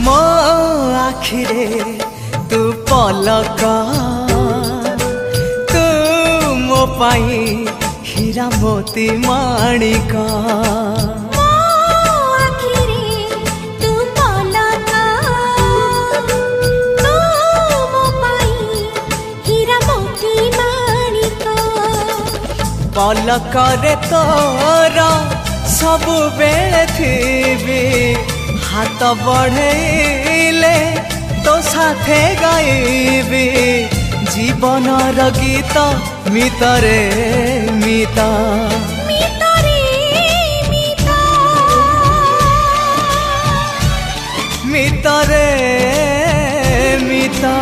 मो आखिरे तू पलक तू मो पाई हीरा मोती माणिक पलकरे तोर सबु बेले थी हाथ बढ़ेले तो साथे गाइबी जीवन गीत मितरे मिता मितरे मिता।